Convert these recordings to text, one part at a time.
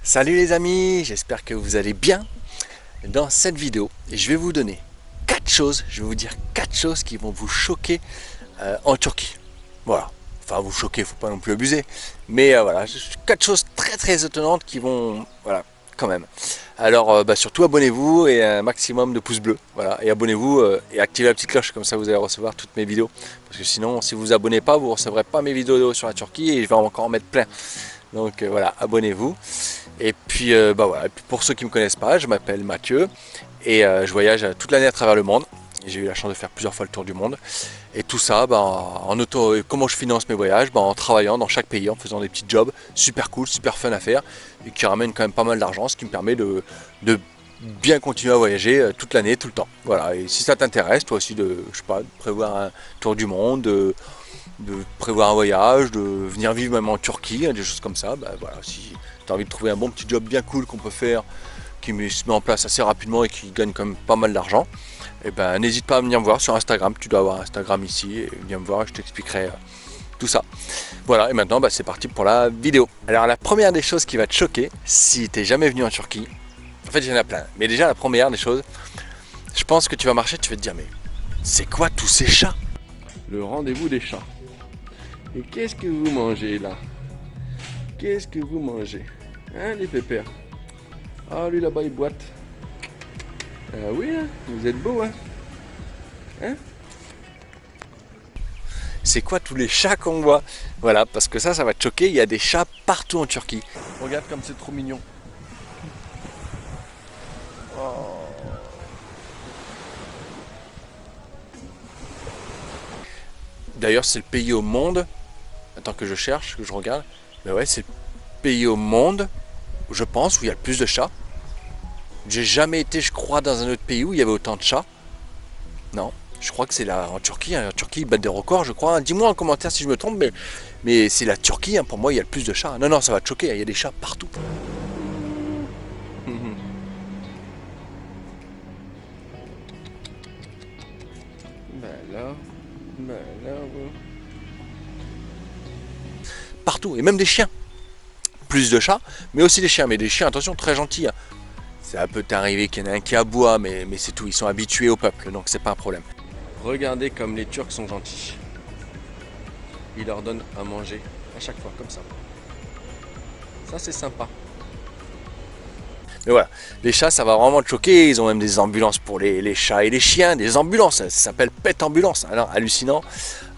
Salut les amis, j'espère que vous allez bien. Dans cette vidéo, je vais vous donner 4 choses, je vais vous dire 4 choses qui vont vous choquer en Turquie. Voilà, enfin vous choquer, faut pas non plus abuser, mais voilà, 4 choses très étonnantes qui vont, voilà, quand même. Alors surtout abonnez-vous et un maximum de pouces bleus, voilà, et abonnez-vous et activez la petite cloche, comme ça vous allez recevoir toutes mes vidéos. Parce que sinon, si vous vous abonnez pas, vous ne recevrez pas mes vidéos sur la Turquie et je vais encore en mettre plein. Donc voilà, abonnez-vous. Et puis, voilà. Et puis pour ceux qui ne me connaissent pas, je m'appelle Mathieu et je voyage toute l'année à travers le monde. J'ai eu la chance de faire plusieurs fois le tour du monde. Et tout ça, comment je finance mes voyages, en travaillant dans chaque pays, en faisant des petits jobs super cool, super fun à faire et qui ramènent quand même pas mal d'argent, ce qui me permet de bien continuer à voyager toute l'année, tout le temps. Voilà. Et si ça t'intéresse, toi aussi, de prévoir un tour du monde, de prévoir un voyage, de venir vivre même en Turquie, des choses comme ça, voilà, si tu as envie de trouver un bon petit job bien cool qu'on peut faire, qui se met en place assez rapidement et qui gagne quand même pas mal d'argent, et n'hésite pas à venir me voir sur Instagram, tu dois avoir Instagram ici, et viens me voir et je t'expliquerai tout ça. Voilà, et maintenant c'est parti pour la vidéo. Alors la première des choses qui va te choquer, si tu n'es jamais venu en Turquie, en fait il y en a plein, mais déjà la première des choses, je pense que tu vas marcher, tu vas te dire, mais c'est quoi tous ces chats? Le rendez-vous des chats. Et qu'est-ce que vous mangez là? Qu'est-ce que vous mangez? Hein, les pépères? Ah, lui là-bas il boite. Ah oui, hein, vous êtes beau, hein? Hein? C'est quoi tous les chats qu'on voit? Voilà, parce que ça va te choquer, il y a des chats partout en Turquie. Regarde comme c'est trop mignon. Oh. D'ailleurs, c'est le pays au monde, attends que je cherche, que je regarde, mais ouais, c'est le pays au monde, je pense, où il y a le plus de chats. J'ai jamais été, je crois, dans un autre pays où il y avait autant de chats. Non, je crois que c'est là en Turquie. En Turquie, ils battent des records, je crois. Dis-moi en commentaire si je me trompe, mais c'est la Turquie, pour moi, il y a le plus de chats. Non, ça va te choquer, il y a des chats partout. Partout, et même des chiens. Plus de chats, mais aussi des chiens. Mais des chiens, attention, très gentils. Ça peut t'arriver qu'il y en a un qui aboie, mais c'est tout. Ils sont habitués au peuple, donc c'est pas un problème. Regardez comme les Turcs sont gentils. Ils leur donnent à manger à chaque fois, comme ça. Ça, c'est sympa. Mais voilà, les chats, ça va vraiment te choquer. Ils ont même des ambulances pour les chats et les chiens, des ambulances. Ça s'appelle Pet Ambulance. Alors, hallucinant.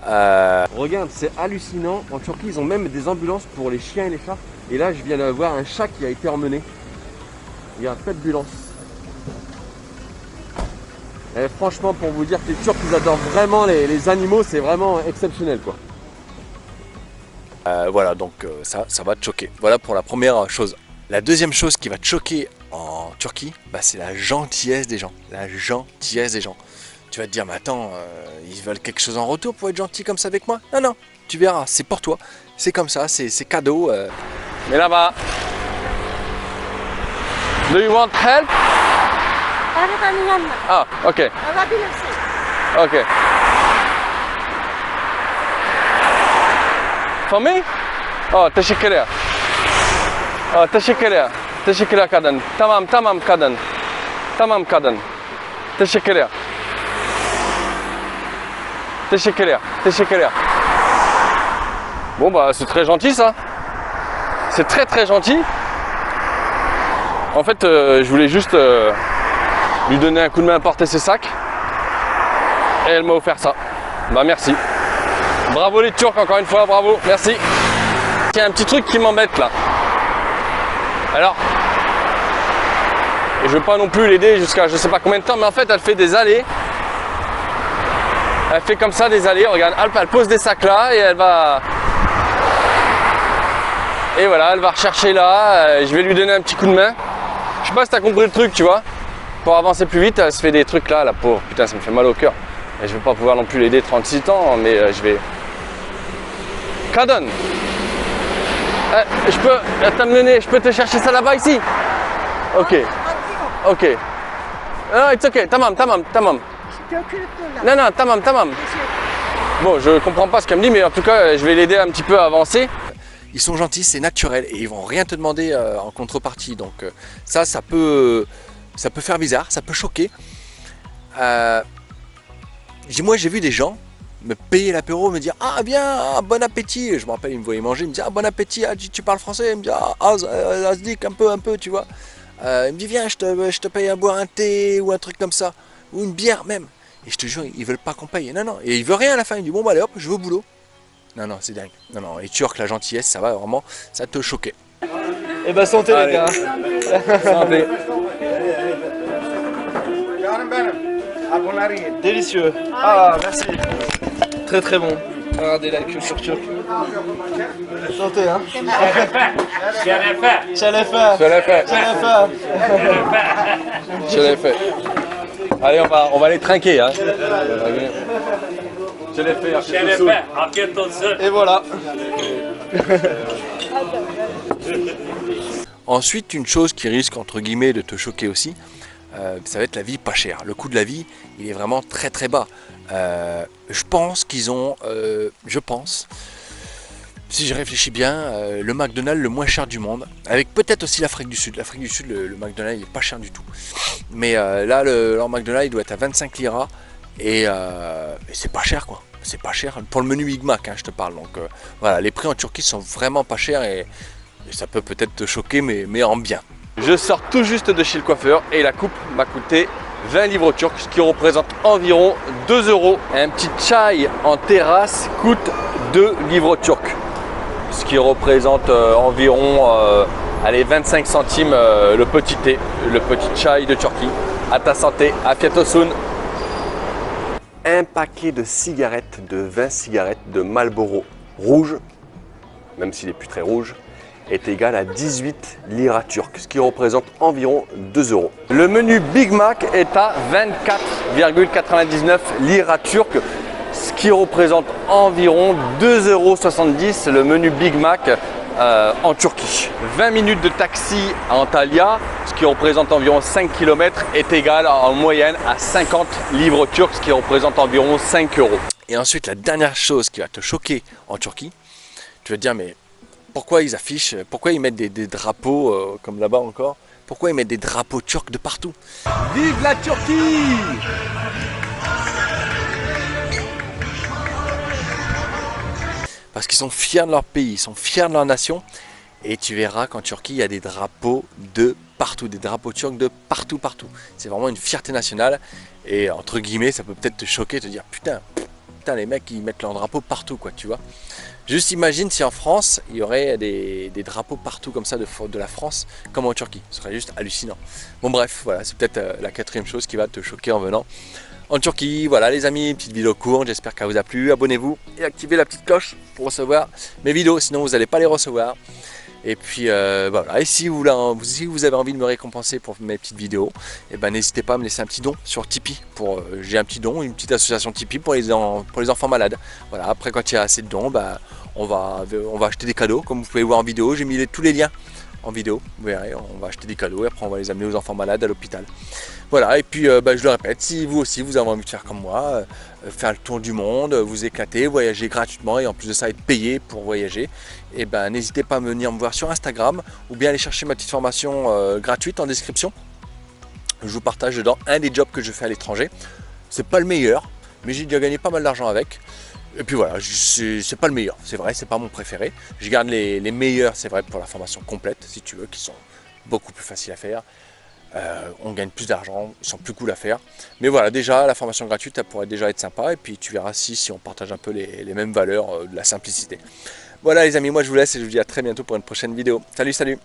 Regarde, c'est hallucinant. En Turquie, ils ont même des ambulances pour les chiens et les chats. Et là, je viens de voir un chat qui a été emmené. Regarde, Pet Ambulance. Et franchement, pour vous dire que les Turcs, ils adorent vraiment les animaux, c'est vraiment exceptionnel, quoi. Voilà, donc ça va te choquer. Voilà pour la première chose. La deuxième chose qui va te choquer en Turquie, c'est la gentillesse des gens. La gentillesse des gens. Tu vas te dire, mais attends, ils veulent quelque chose en retour pour être gentils comme ça avec moi? Non, non, tu verras, c'est pour toi. C'est comme ça, c'est cadeau. Mais là-bas. Do you want help? Ah, ok. Ok. For me? Oh, teşekkürler. Oh, teşekkürler. Teşekkürler kadın. Tamam kadın. Tamam kadın. Teşekkürler. Teşekkürler. Bon c'est très gentil ça. C'est très gentil. En fait, je voulais juste lui donner un coup de main à porter ses sacs. Et elle m'a offert ça. Merci. Bravo les Turcs, encore une fois, bravo, merci. Il y a un petit truc qui m'embête là. Alors, et je ne veux pas non plus l'aider jusqu'à je sais pas combien de temps, mais en fait elle fait des allées. Elle fait comme ça des allées, regarde, elle pose des sacs là et elle va... Et voilà, elle va rechercher là, je vais lui donner un petit coup de main. Je sais pas si tu as compris le truc, tu vois. Pour avancer plus vite, elle se fait des trucs là, la pauvre. Putain, ça me fait mal au cœur. Et je vais pas pouvoir non plus l'aider 36 ans, mais je vais... Kadın. Je peux t'amener, je peux te chercher ça là-bas ici. Ok. Ok. Non, it's ok. Tamam. Non, tamam. Bon, je comprends pas ce qu'elle me dit, mais en tout cas, je vais l'aider un petit peu à avancer. ils sont gentils, c'est naturel et ils vont rien te demander en contrepartie. Donc ça peut faire bizarre, ça peut choquer. Moi j'ai vu des gens me payer l'apéro, me dire ah bien, bon appétit. Je me rappelle, ils me voyaient manger, ils me disaient ah bon appétit, ah, tu parles français, ils me disent ah Azdik un peu tu vois. Il me dit viens, je te paye à boire un thé ou un truc comme ça, ou une bière même. Et je te jure, ils veulent pas qu'on paye. Non, et il veut rien à la fin, il me dit bon bah allez hop, je vais au boulot. Non, c'est dingue. Non, les Turcs, la gentillesse, ça va vraiment, ça te choquer. Et bah santé les gars. Santé. Délicieux. Ah merci. Très très bon. Regardez la culture turque. Santé hein. Je l'ai fait. Allez on va aller trinquer hein. Je l'ai fait. Et voilà. Ensuite, une chose qui risque entre guillemets de te choquer aussi, ça va être la vie pas chère. Le coût de la vie, il est vraiment très très bas. Je pense qu'ils ont, si je réfléchis bien, le McDonald's le moins cher du monde, avec peut-être aussi l'Afrique du Sud. L'Afrique du Sud, le McDonald's il est pas cher du tout. Mais là, leur McDonald's il doit être à 25 liras et c'est pas cher quoi. C'est pas cher pour le menu Big Mac, hein, je te parle. Donc voilà, les prix en Turquie sont vraiment pas chers et ça peut peut-être te choquer, mais en bien. Je sors tout juste de chez le coiffeur et la coupe m'a coûté 20 livres turcs, ce qui représente environ 2 €. Un petit chai en terrasse coûte 2 livres turcs, ce qui représente environ allez, 25 centimes le petit thé, le petit chai de Turquie. À ta santé, afiyet olsun. Un paquet de cigarettes, de 20 cigarettes de Marlboro rouge, même s'il n'est plus très rouge, est égal à 18 liras turcs, ce qui représente environ 2 €. Le menu Big Mac est à 24,99 liras turcs, ce qui représente environ 2,70 € le menu Big Mac en Turquie. 20 minutes de taxi à Antalya, ce qui représente environ 5 km, est égal en moyenne à 50 livres turcs, ce qui représente environ 5 €. Et ensuite, la dernière chose qui va te choquer en Turquie, tu vas te dire mais pourquoi ils affichent, pourquoi ils mettent des drapeaux comme là-bas encore, pourquoi ils mettent des drapeaux turcs de partout? Vive la Turquie! Parce qu'ils sont fiers de leur pays, ils sont fiers de leur nation. Et tu verras qu'en Turquie, il y a des drapeaux de partout, des drapeaux turcs de partout. C'est vraiment une fierté nationale. Et entre guillemets, ça peut peut-être te choquer, te dire putain, les mecs, ils mettent leur drapeau partout, quoi, tu vois. Juste imagine si en France, il y aurait des drapeaux partout comme ça de la France, comme en Turquie. Ce serait juste hallucinant. Bon bref, voilà, c'est peut-être la quatrième chose qui va te choquer en venant en Turquie. Voilà les amis, petite vidéo courte, j'espère qu'elle vous a plu. Abonnez-vous et activez la petite cloche pour recevoir mes vidéos, sinon vous n'allez pas les recevoir. Et puis voilà, et si vous avez envie de me récompenser pour mes petites vidéos, et ben n'hésitez pas à me laisser un petit don sur Tipeee. J'ai un petit don, une petite association Tipeee pour les enfants malades. Voilà, après quand il y a assez de dons, on va acheter des cadeaux, comme vous pouvez voir en vidéo. J'ai mis tous les liens en vidéo, vous verrez, on va acheter des cadeaux et après on va les amener aux enfants malades à l'hôpital. Voilà, et puis je le répète, si vous aussi vous avez envie de faire comme moi, faire le tour du monde, vous éclater, voyager gratuitement et en plus de ça être payé pour voyager, et ben n'hésitez pas à venir me voir sur Instagram ou bien aller chercher ma petite formation gratuite en description. Je vous partage dedans un des jobs que je fais à l'étranger. C'est pas le meilleur, mais j'ai déjà gagné pas mal d'argent avec. Et puis voilà, c'est pas le meilleur, c'est vrai, c'est pas mon préféré. Je garde les meilleurs, c'est vrai, pour la formation complète, si tu veux, qui sont beaucoup plus faciles à faire. On gagne plus d'argent, ils sont plus cool à faire. Mais voilà, déjà, la formation gratuite, elle pourrait déjà être sympa. Et puis tu verras si on partage un peu les mêmes valeurs de la simplicité. Voilà les amis, moi je vous laisse et je vous dis à très bientôt pour une prochaine vidéo. Salut, salut!